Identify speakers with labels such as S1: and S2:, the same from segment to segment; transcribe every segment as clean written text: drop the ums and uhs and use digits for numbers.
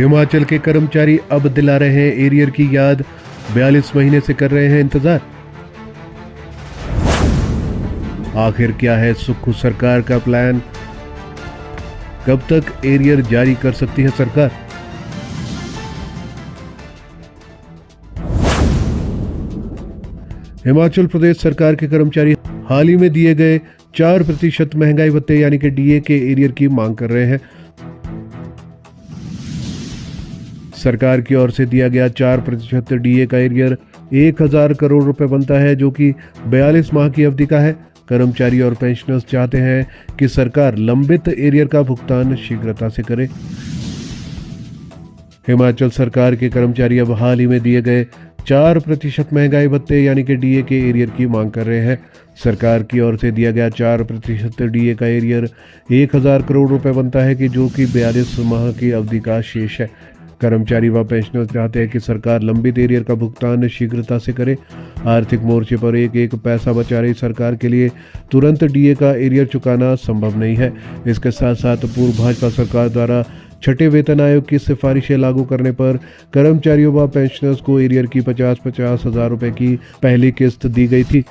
S1: हिमाचल के कर्मचारी अब दिला रहे हैं एरियर की याद, 42 महीने से कर रहे हैं इंतजार। आखिर क्या है सुक्खू सरकार का प्लान? कब तक एरियर जारी कर सकती है सरकार? हिमाचल प्रदेश सरकार के कर्मचारी हाल ही में दिए गए 4% महंगाई भत्ते यानी कि डीए के एरियर की मांग कर रहे हैं। सरकार की ओर से दिया गया 4% डीए का एरियर 1000 करोड़ रुपए बनता है, जो कि 42 माह की अवधि का है। कर्मचारी और पेंशनर्स चाहते हैं कि सरकार लंबित एरियर का भुगतान शीघ्रता से करे। हिमाचल सरकार के कर्मचारी अब हाल ही में दिए गए 4% महंगाई भत्ते यानी कि डीए के एरियर की मांग कर रहे हैं। सरकार की ओर से दिया गया 4% डीए का एरियर 1000 करोड़ रुपए बनता है, कि जो कि 42 माह की अवधि का शेष है। कर्मचारी व पेंशनर चाहते हैं कि सरकार लंबित एरियर का भुगतान शीघ्रता से करे। आर्थिक मोर्चे पर एक एक पैसा बचा रही सरकार के लिए तुरंत डीए का एरियर चुकाना संभव नहीं है। इसके साथ साथ पूर्व भाजपा सरकार द्वारा छठे वेतन आयोग की सिफारिशें लागू करने पर कर्मचारियों व पेंशनर्स को एरियर की 50-50 हजार रुपए की पहली किस्त दी गई थी।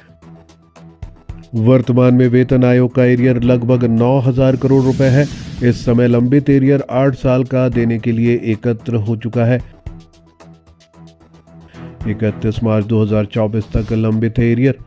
S1: वर्तमान में वेतन आयोग का एरियर लगभग 9000 करोड़ रुपए है। इस समय लंबित एरियर 8 साल का देने के लिए एकत्र हो चुका है। 31 मार्च 2024 तक लंबित है एरियर।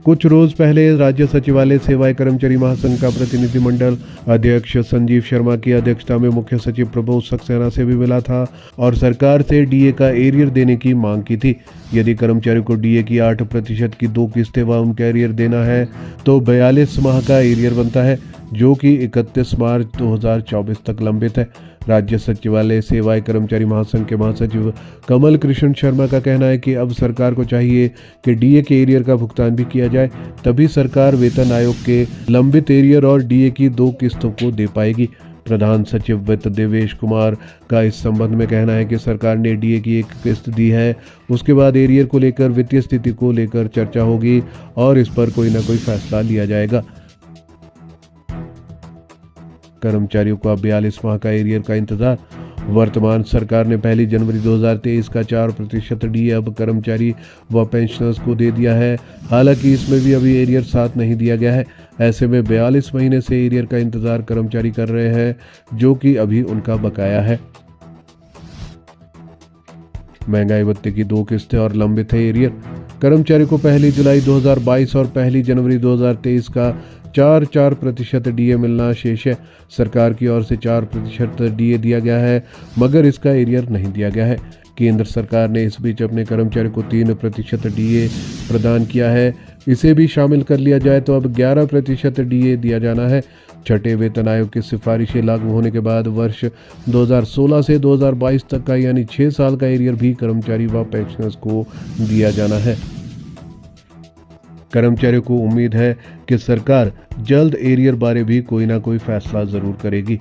S1: कुछ रोज पहले राज्य सचिवालय सेवाएं कर्मचारी महासंघ का प्रतिनिधिमंडल अध्यक्ष संजीव शर्मा की अध्यक्षता में मुख्य सचिव प्रबोध सक्सेना से भी मिला था और सरकार से डीए का एरियर देने की मांग की थी। यदि कर्मचारी को डीए की 8% की 2 किस्तें व उनका एरियर देना है तो 42 माह का एरियर बनता है, जो कि 31 मार्च 2024 तक लंबित है। राज्य सचिवालय सेवाएं कर्मचारी महासंघ के महासचिव कमल कृष्ण शर्मा का कहना है कि अब सरकार को चाहिए कि डीए के एरियर का भुगतान भी किया जाए, तभी सरकार वेतन आयोग के लंबित एरियर और डीए की 2 किस्तों को दे पाएगी। प्रधान सचिव वित्त देवेश कुमार का इस संबंध में कहना है कि सरकार ने डीए की 1 किस्त दी है, उसके बाद एरियर को लेकर वित्तीय स्थिति को लेकर चर्चा होगी और इस पर कोई ना कोई फैसला लिया जाएगा। कर्मचारियों को अब 42 माह का एरियर का इंतजार। वर्तमान सरकार ने 1 जनवरी 2023 का 4% डीए अब कर्मचारी व पेंशनर्स को दे दिया है। हालांकि इसमें भी अभी एरियर साथ नहीं दिया गया है। ऐसे में 42 महीने से एरियर का इंतजार कर्मचारी कर रहे हैं, जो कि अभी उनका बकाया है। महंगाई भत्ते की 2 किस्तें और लंबित है एरियर। कर्मचारी को 1 जुलाई 2022 और 1 जनवरी 2023 का 4% डीए मिलना शेष है। सरकार की ओर से 4% डीए दिया गया है, मगर इसका एरियर नहीं दिया गया है। केंद्र सरकार ने इस बीच अपने कर्मचारी को 3% डीए प्रदान किया है। इसे भी शामिल कर लिया जाए तो अब 11% डीए दिया जाना है। छठे वेतन आयोग की सिफारिशें लागू होने के बाद वर्ष 2016 से 2022 तक का यानी 6 साल का एरियर भी कर्मचारी व पेंशनर्स को दिया जाना है। कर्मचारियों को उम्मीद है कि सरकार जल्द एरियर बारे भी कोई ना कोई फैसला जरूर करेगी।